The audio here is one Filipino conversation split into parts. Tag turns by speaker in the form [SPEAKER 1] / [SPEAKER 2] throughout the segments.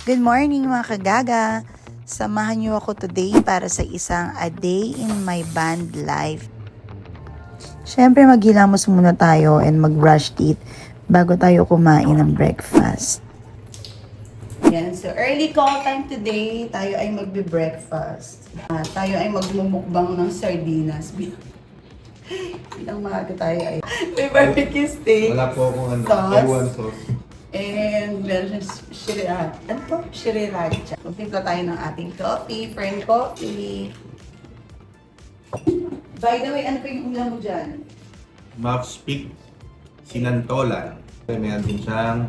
[SPEAKER 1] Good morning mga kagaga! Samahan niyo ako today para sa isang A Day in My Band Life. Siyempre maghilamos muna tayo and mag-brush teeth bago tayo kumain ng breakfast. Yan, so early call time today, tayo ay magbe-breakfast. Tayo ay magmumukbang ng sardinas. Bilang maaga tayo ay may barbecue steak.
[SPEAKER 2] Wala po akong sauce. And meron siyang sriracha. Magtimpla tayo ng ating coffee, Fern coffee. By the way, ano pa yung ulam mo dyan?
[SPEAKER 3] Muffs Peak Sinantolan. Meron din siyang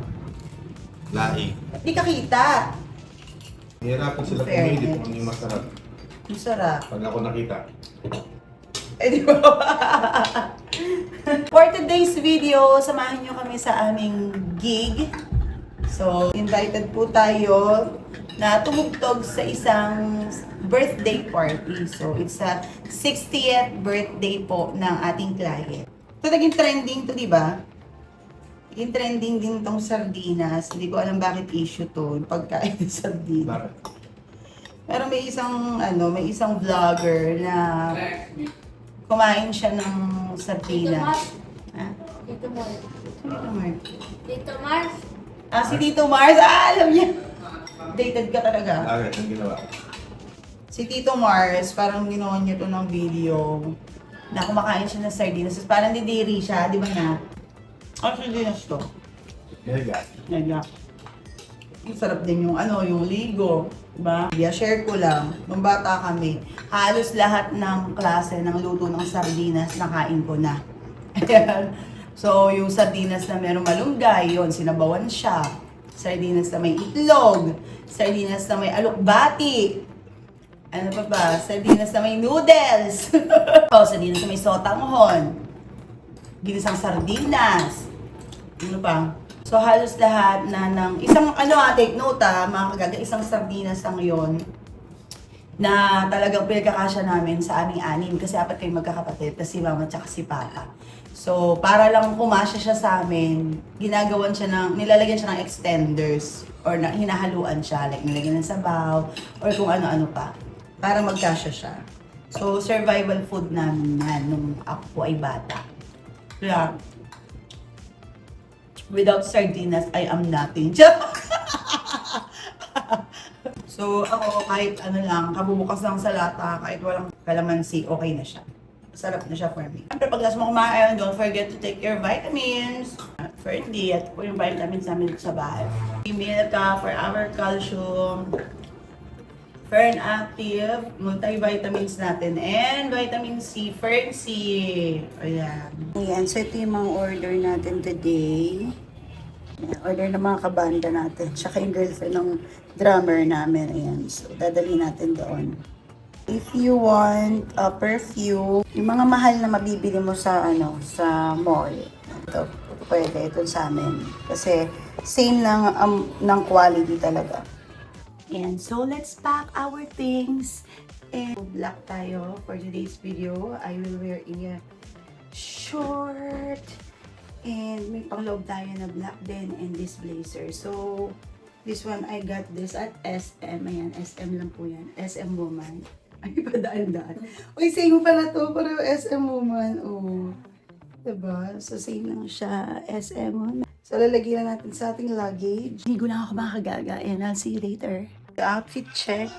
[SPEAKER 3] lahi.
[SPEAKER 1] Di ka kita.
[SPEAKER 3] Hihirapan sila pumili kung ano yung masarap.
[SPEAKER 1] Ang sarap.
[SPEAKER 3] Pag ako nakita.
[SPEAKER 1] Eh di ba? For today's video, samahan nyo kami sa aming gig. So, invited po tayo na tumugtog sa isang birthday party. So, it's a 60th birthday po ng ating client. Ito naging trending to, di ba? Naging trending din tong sardinas. Hindi ko alam bakit issue to, yung pagkain ng sardinas.
[SPEAKER 3] Bakit?
[SPEAKER 1] Pero may isang vlogger na kumain siya ng sardinas. Ha?
[SPEAKER 4] Tito Mars.
[SPEAKER 1] Tito Mars.
[SPEAKER 4] Tito Mars?
[SPEAKER 1] Ah, si Tito Mars. Ah, alam niya. Dated ka talaga.
[SPEAKER 3] Bakit? Ang ginawa?
[SPEAKER 1] Si Tito Mars, parang ginawa niya to ng video na kumakain siya ng sardinas. So, parang didiri siya, di ba na? Ang sardinas to.
[SPEAKER 3] Nega.
[SPEAKER 1] Nagla. Ang sarap din yung yung ligo. Diba? Yeah, share ko lang. Nung bata kami, halos lahat ng klase ng luto ng sardinas nakain ko na. Ayan. So, yung sardinas na merong malunggay, yun, sinabawan siya. Sardinas na may itlog. Sardinas na may alokbati. Ano pa ba? Sardinas na may noodles. Sardinas na may sotanghon. Ginisang sardinas. Ano pa? So, halos lahat na ng isang, take note mga kagaga, isang sardinas lang yun na talagang pinagkakasya namin sa aming anim kasi apat kayo magkakapatid, kasi si mama at si papa. So, para lang kumasya siya sa amin, nilalagyan siya ng extenders or hinahaluan siya, like nilagyan ng sabaw or kung ano-ano pa para magkasya siya. So, survival food namin yan nung ako po ay bata. Kaya, without sardinas, I am nothing. So, ako kahit kabubukas lang sa lata, kahit walang kalamansi, okay na siya. Sarap na siya for me. Siyempre, pag mo kumain, don't forget to take your vitamins. Ferdy, at po yung vitamins namin sa bahay. Milk for our calcium. Fern Active, multivitamins natin. And vitamin C, Fern C. Ayan. Ayan, so ito yung mga order natin today. Order ng mga kabanda natin. Tsaka yung girlfriend ng drummer namin. Ayan, so dadali natin doon. If you want a perfume, yung mga mahal na mabibili mo sa sa mall, ito, pwede ito sa amin. Kasi same lang ng quality talaga. And so let's pack our things. And black tayo for today's video. I will wear a short and may pangloob tayo na black din and this blazer. So this one I got this at SM. Ayan, SM lang po yan. SM Woman. Ay, padaan-daan. Uy, same pala to. Pero SM Woman. Oh. Diba? So, same lang siya. SM Woman. So, lalagyan na natin sa ating luggage. Hindi ko na ako makagaga. And I'll see you later. The outfit check.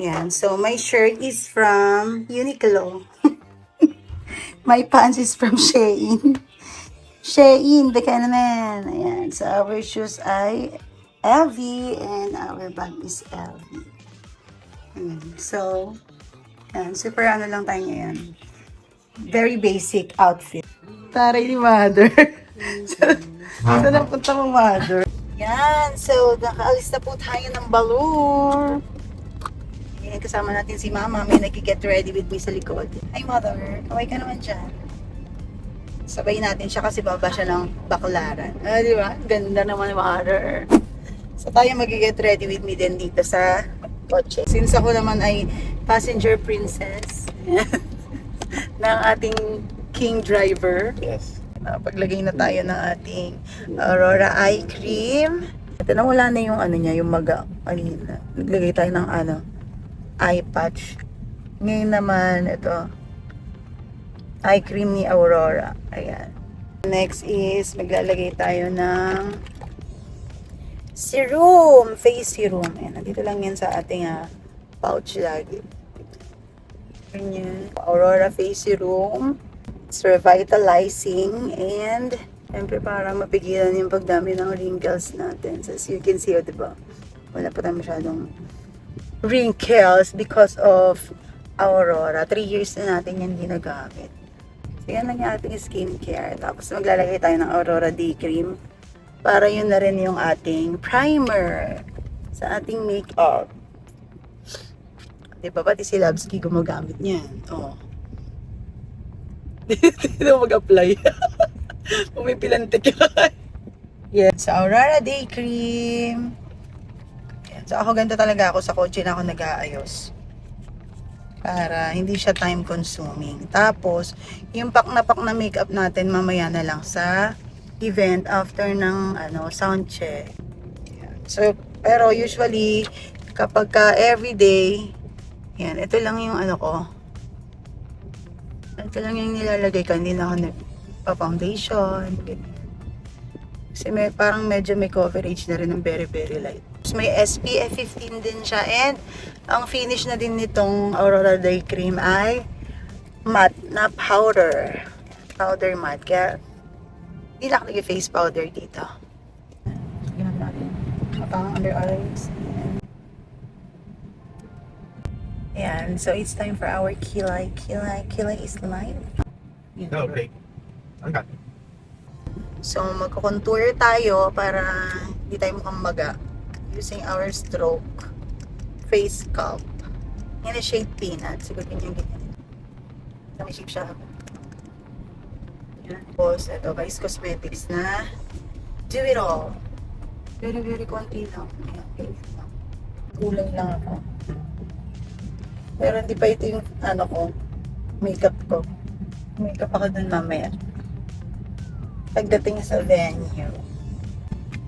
[SPEAKER 1] Yan. So, my shirt is from Uniqlo. My pants is from Shein. Shein, baka naman. Ayan. So, our shoes ay LV and our bag is LV. So, yan, super lang tayo ngayon. Very basic outfit. Taray ni mother. Saan napunta mo, mother? Yan, so nakaalis na po tayo ng Baler. Yan, kasama natin si mama. May nag-get ready with me sa likod. Hi, mother. Kaway ka naman dyan. Sabay natin siya kasi baba siya ng Baklaran. Di ba? Ganda naman, mother. So, tayo mag-get ready with me din dito sa kotse. Since ako naman ay passenger princess ng ating king driver.
[SPEAKER 3] Yes.
[SPEAKER 1] Paglagay na tayo ng ating Aurora Eye Cream. At nawala na yung ano niya, yung maga. Naglagay tayo ng eye patch. Ngayon naman, ito. Eye cream ni Aurora. Ayan. Next is, maglalagay tayo ng serum. Face serum. Ayan, nandito lang yan sa ating pouch lagi. Ganyan. Aurora face serum. It's revitalizing and siyempre para mapigilan yung pagdami ng wrinkles natin. So as you can see, diba? Wala pa tayo masyadong wrinkles because of Aurora. 3 years na natin yan ginagamit. So yan lang yung ating skincare. Tapos maglalagay tayo ng Aurora Day Cream para yun na rin yung ating primer sa ating makeup. Diba pati si Labsky gumagamit niyan. Oh. Dito mag-apply. Pumipilantik yan. Yes, sa Aurora Day Cream. Yan. So ako ganito talaga ako sa kotse na ako nag-aayos. Para hindi siya time consuming. Tapos, yung pak na makeup natin mamaya na lang sa event after ng sound check. Yan. So, pero usually kapag everyday, yan, ito lang yung ko. Ito lang yung nilalagay ko, hindi na ako nagpa-foundation. Kasi parang medyo may coverage na rin ng very very light. May SPF 15 din siya and ang finish na din nitong Aurora Day Cream ay matte na powder. Powder matte. Kaya hindi na ako nag-face powder dito. Ganun natin. Pang under eyes. Ayan. So it's time for our kilay. Kilay is live.
[SPEAKER 3] Okay. Angkat.
[SPEAKER 1] So magko-contour tayo para hindi tayo mukhang maga. Using our stroke face sculpt. Yan na shade peanut. Siguro ganyan. May shape siya. Yan. Tapos, ito, Vice Cosmetics na Do It All. Very, very konti lang. Ayan, kulay lang ako. Pero hindi pa ito yung makeup ko. Makeup ako dun mamaya. Pagdating sa venue.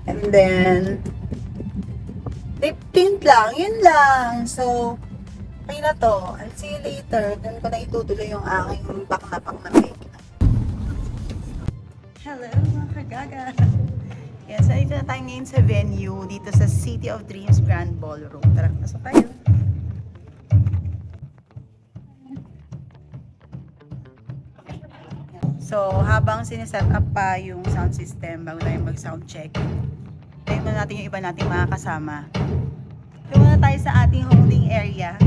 [SPEAKER 1] And then, lip tint lang, yun lang. So, okay na to. I'll see you later. Doon ko na itutuloy yung aking pak na makeup. Hello, mga kagaga. Yes, so ito na tayo ngayon sa venue dito sa City of Dreams Grand Ballroom. Tara, pasok tayo. So, habang sineset up pa yung sound system bago tayo mag-sound check, tayo muna natin yung iba nating mga kasama. Ito muna tayo sa ating holding area.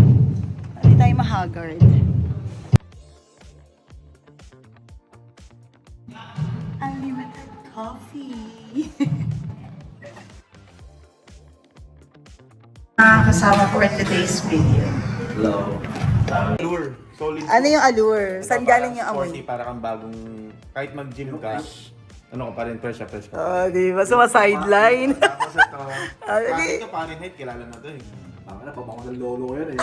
[SPEAKER 1] Hindi tayo ma-haggard. Unlimited coffee. Kasama for today's video.
[SPEAKER 3] Hello. Allure. Solid.
[SPEAKER 1] Ano yung allure? Saan galing yung amoy?
[SPEAKER 3] Sporty, para kang bagong, kahit mag-gym ka, ka pa rin, fresh ka.
[SPEAKER 1] Di ba? Sa-sideline.
[SPEAKER 3] Tapos ito,
[SPEAKER 1] Okay.
[SPEAKER 3] ito Fahrenheit, kilala na to eh. Tama na, pabango ng lolo ko yan eh.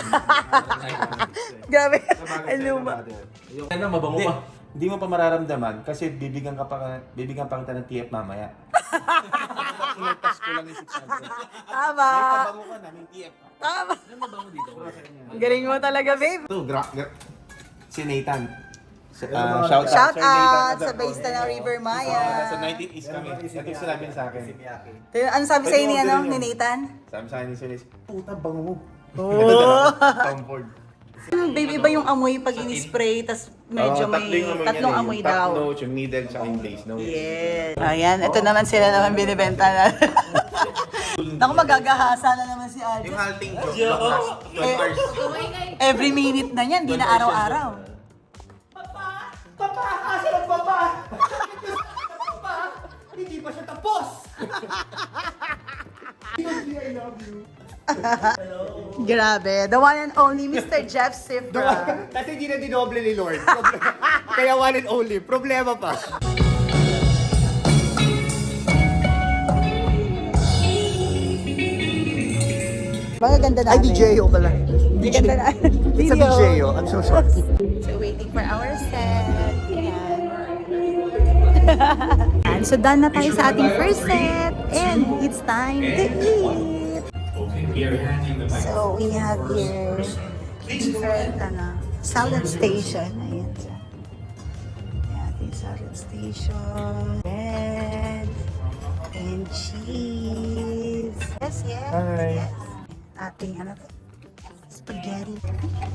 [SPEAKER 1] Grabe.
[SPEAKER 3] Sabagay
[SPEAKER 1] Ano
[SPEAKER 3] sa'yo
[SPEAKER 1] ba?
[SPEAKER 3] na natin. Yan na, mabango pa. Hindi mo pa mararamdaman kasi bibigyan pa kita ng TF mamaya. Ilaltas ko lang yung 600.
[SPEAKER 1] Tama.
[SPEAKER 3] May pabango ka na, may TF ka.
[SPEAKER 1] Tama.
[SPEAKER 3] Ano mabango dito?
[SPEAKER 1] Ang galing mo talaga, babe.
[SPEAKER 3] Ito, si Nathan.
[SPEAKER 1] Shout
[SPEAKER 3] Sir
[SPEAKER 1] out
[SPEAKER 3] Nathan
[SPEAKER 1] sa
[SPEAKER 3] Adorno.
[SPEAKER 1] Baista ng River Maya.
[SPEAKER 3] Sa 19 East kami. Ito sinabi niya sa akin.
[SPEAKER 1] Ano sabi sa'yo ni Nathan?
[SPEAKER 3] Sabi sa akin ni Sulis, puta bango mo.
[SPEAKER 1] Oh.
[SPEAKER 3] Tom Ford.
[SPEAKER 1] Babe, iba yung amoy pag in-spray, tas medyo may tatlong amoy
[SPEAKER 3] yung
[SPEAKER 1] daw.
[SPEAKER 3] top note, yung middle, tsaka yung base note.
[SPEAKER 1] Yes. Ayan, ito naman sila naman binibenta na. Naku, magagahasa na naman si Alja.
[SPEAKER 3] Yung halting joke, last 12 hours.
[SPEAKER 1] Every minute na yan, di na araw-araw.
[SPEAKER 2] Papa! Asa ang papa? Papa! Hindi pa siya tapos! I love you.
[SPEAKER 1] Grabe, the one and only Mr. Jeff Sifra.
[SPEAKER 2] Kasi hindi na dinoble ni Lord. Kaya one and only. Problema pa.
[SPEAKER 1] Mga ganda namin.
[SPEAKER 2] Ay, DJO pala.
[SPEAKER 1] Ganda na.
[SPEAKER 2] It's a DJO. I'm so sorry.
[SPEAKER 1] So, waiting for our set. Ayan. Ayan. So, done na tayo sa ating first set. And it's time to eat! So, we have here different salad station. Ayan siya. Ayan, ating salad station. Bread and cheese. Yes, yes.
[SPEAKER 3] Hi.
[SPEAKER 1] Yes. Ating spaghetti.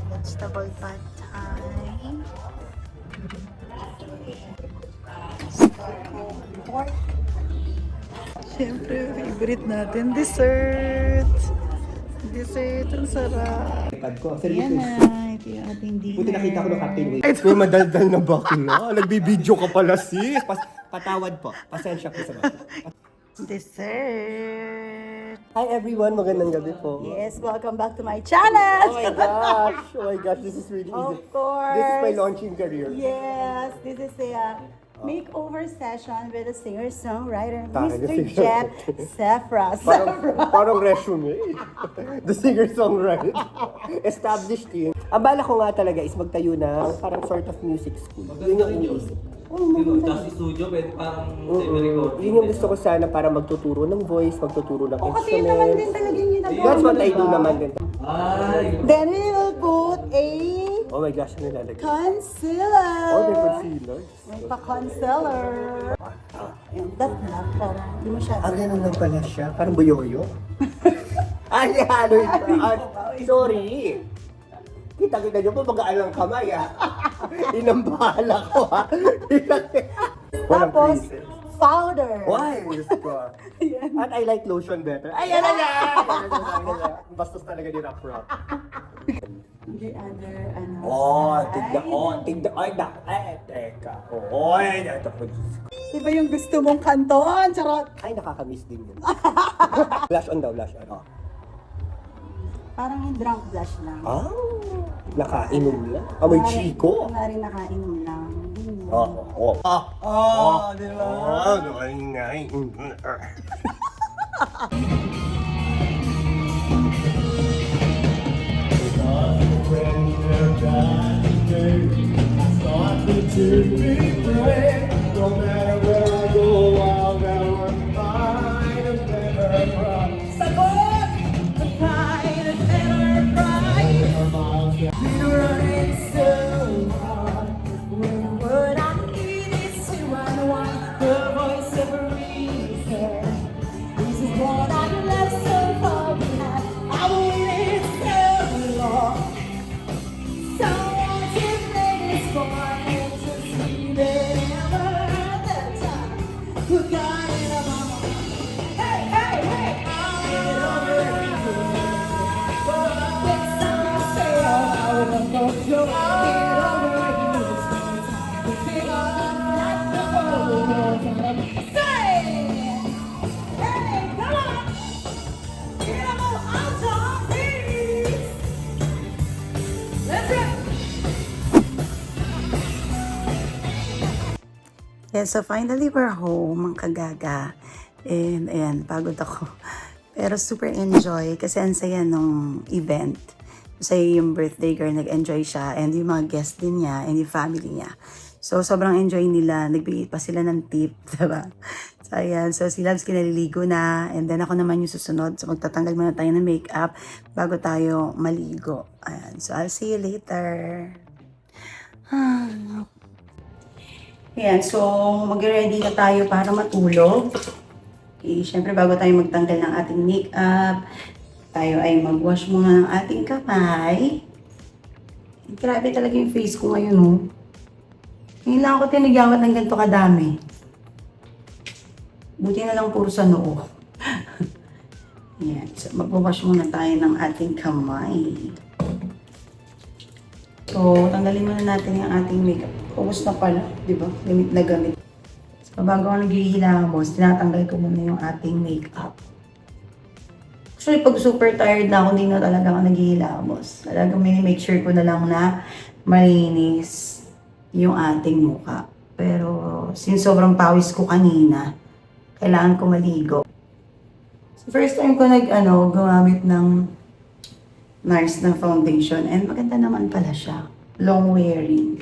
[SPEAKER 1] Vegetable pad thai. Pork. Siyempre, favorite natin, dessert. Dessert, ang sarap.
[SPEAKER 5] iPad ko.
[SPEAKER 1] Yan
[SPEAKER 5] Seryoso.
[SPEAKER 1] na, ito yung ating dinner.
[SPEAKER 5] Buti nakita ko ng Captain Wait. May madaldal na bakla. Nagbibideo ka pala, sis. Patawad po. Pasensya po sa bakla.
[SPEAKER 1] Dessert.
[SPEAKER 5] Hi everyone, magandang gabi po.
[SPEAKER 1] Yes, welcome back to my channel.
[SPEAKER 5] Oh my gosh! Oh my gosh, this is really easy.
[SPEAKER 1] Of course.
[SPEAKER 5] This is my launching career.
[SPEAKER 1] Yes, this is a makeover session with a singer-songwriter,
[SPEAKER 5] Tara,
[SPEAKER 1] Mr.
[SPEAKER 5] the singer-
[SPEAKER 1] Jeff Sefra.
[SPEAKER 5] Parang resume. The singer-songwriter. Established yun. Ang bala ko nga talaga is magtayo ng parang sort of music school. Yun yung iniisip.
[SPEAKER 6] Tapos studio, pwede parang semi-recording.
[SPEAKER 5] Yun yung gusto ko sana para magtuturo ng voice, magtuturo ng
[SPEAKER 1] O, kasi yun naman din
[SPEAKER 5] instruments.
[SPEAKER 1] talaga yung ginagawa.
[SPEAKER 5] That's what I do naman din.
[SPEAKER 6] Ay!
[SPEAKER 1] Then we will put a
[SPEAKER 5] Oh my gosh, ano nilalagay?
[SPEAKER 1] concealer.
[SPEAKER 5] Oh, may concealer.
[SPEAKER 1] May pa-concealer. Yung that na, para hindi mo siya.
[SPEAKER 5] Ah, ganun lang pala siya. Parang buyoyo. Ay, ano ito? Sorry. Kita-kita nyo po mag-aan ng kamay, ah. Inambahala ko, ah. Walang
[SPEAKER 1] Tapos,
[SPEAKER 5] creases.
[SPEAKER 1] powder.
[SPEAKER 5] Why? Diyos ko. At I like lotion better. Ay, yan na yan! Bastos talaga ni Rap Rap.
[SPEAKER 1] The other,
[SPEAKER 5] Tignan. Ay, teka. Ay, ito po.
[SPEAKER 1] Iba yung gusto mong kanton, charot.
[SPEAKER 5] Ay, nakakamiss din yun. Blush on daw, blush on. Oh.
[SPEAKER 1] Parang yung drunk blush lang.
[SPEAKER 5] Ah, nakainom lang. Amoy chiko.
[SPEAKER 1] Kunwari nakainom lang.
[SPEAKER 5] Di ba?
[SPEAKER 1] Yeah, so finally we're home, mga kagaga. And ayan, pagod ako. Pero super enjoy kasi ang saya nung event. Masaya yung birthday girl, nag-enjoy siya. And yung mga guests din niya and yung family niya. So sobrang enjoy nila. Nagbigay pa sila ng tip, diba? So ayan, so si Labs kinaliligo na. And then ako naman yung susunod. So magtatanggal muna tayo ng makeup bago tayo maligo. Ayan, so I'll see you later. Ayan, so mag-ready na tayo para matulog. Okay, syempre bago tayo magtanggal ng ating makeup, tayo ay mag-wash muna ng ating kamay. Grabe talaga yung face ko ngayon, oh. Ngayon lang ako tinigawat ng ganito kadami. Buti na lang puro sa noo. Ayan, so mag-wash muna tayo ng ating kamay. So, tanggalin muna natin yung ating makeup. Ubus na pala, di ba? Gamit na gamit. So, bago ako naghihilamos, tinatanggal ko muna yung ating makeup. Actually, pag super tired na ako, hindi na talaga ako naghihilamos. Talagang make sure ko na lang na malinis yung ating mukha. Pero, since sobrang pawis ko kanina, kailangan ko maligo. So, first time ko gumamit ng NARS na foundation. And maganda naman pala siya. Long wearing.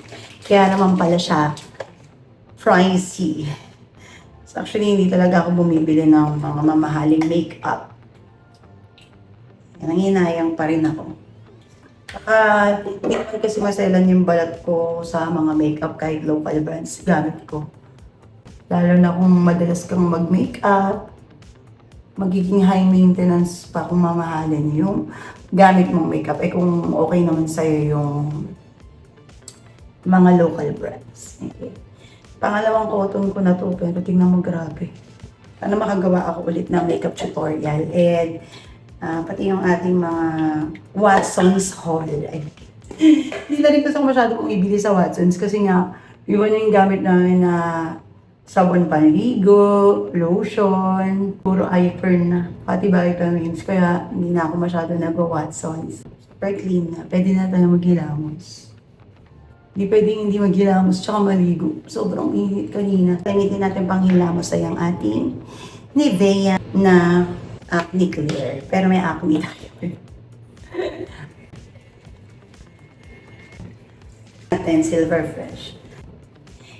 [SPEAKER 1] Kaya naman pala siya pricey. So actually, hindi talaga ako bumibili ng mga mamahaling makeup. Nanginayang pa rin ako. Saka, hindi naman kasi maselan yung balat ko sa mga makeup kahit local brands gamit ko. Lalo na kung madalas kang mag-makeup, magiging high maintenance pa kung mamahalin yung gamit mong makeup. Eh kung okay naman sa'yo yung mga local brands. Okay. Pangalawang cotton ko na to, pero tingnan mo grabe. Sana makagawa ako ulit ng makeup tutorial. And pati yung ating mga Watson's haul. Hindi na rin kasi ako masyado bumibili sa Watson's kasi nga, yun yung gamit namin na sabon panligo, lotion, puro iPhone na, pati vitamins. Kaya hindi na ako masyado nag-Watson's. Super clean na. Pwede na tayo maghilamos. Hindi pwedeng hindi maghilamos tsaka maligo. Sobrang init kanina. Gamitin natin panghilamos ay ang ating Nivea na acne clear. Pero may acne tayo. Natin Silver Fresh.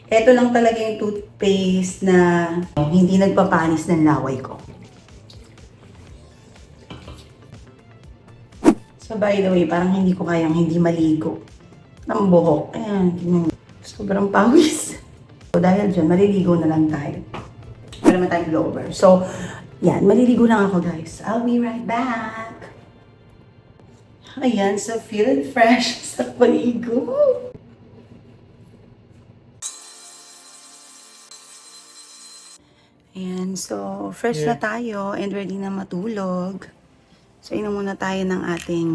[SPEAKER 1] Ito lang talaga yung toothpaste na hindi nagpapanis ng laway ko. So by the way, parang hindi ko kayang hindi maligo ng buhok. Ayan, sobrang pawis. So dahil dyan, maliligo na lang tayo. Para naman tayong blower. So, yan, maliligo lang ako guys. I'll be right back. Ayan, so feeling fresh sa paligo. Ayan, so fresh na tayo and ready na matulog. So inom muna tayo ng ating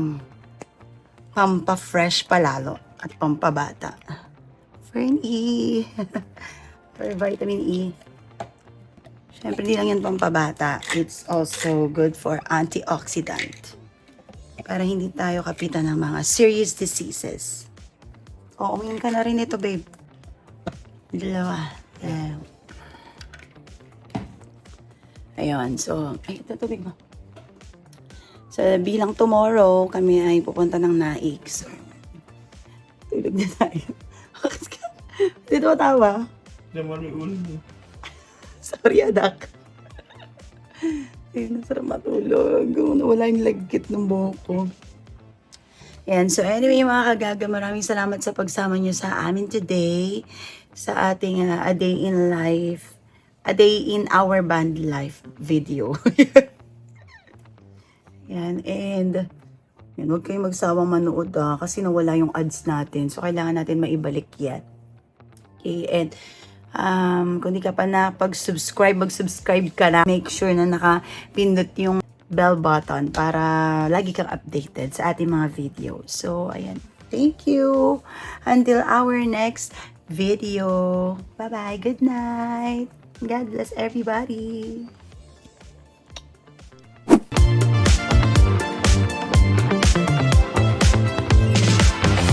[SPEAKER 1] pampa-fresh palalo at pampabata. Fern E. For vitamin E. Siyempre, di lang yan pampabata. It's also good for antioxidant. Para hindi tayo kapitan ng mga serious diseases. O, uminom ka na rin ito, babe. Dalawa. Ayun, so, ay, ito tubig mo. So, bilang tomorrow, kami ay pupunta ng Naik. So, tulog na tayo. Dito ba tawa?
[SPEAKER 3] Naman yung ulo mo.
[SPEAKER 1] Sorry, adak. Ayun, nasarap matulog. Wala yung lagkit ng buhok ko. Ayan, so anyway, mga kagaga, maraming salamat sa pagsama nyo sa amin today. Sa ating A Day in Life. A Day in Our Band Life video. Yan, and yan, huwag kayong magsawang manood kasi nawala yung ads natin. So, kailangan natin maibalik yan. Okay, and kung di ka pa na mag-subscribe ka na. Make sure na nakapindot yung bell button para lagi kang updated sa ating mga videos. So, ayan. Thank you. Until our next video. Bye-bye. Good night. God bless everybody.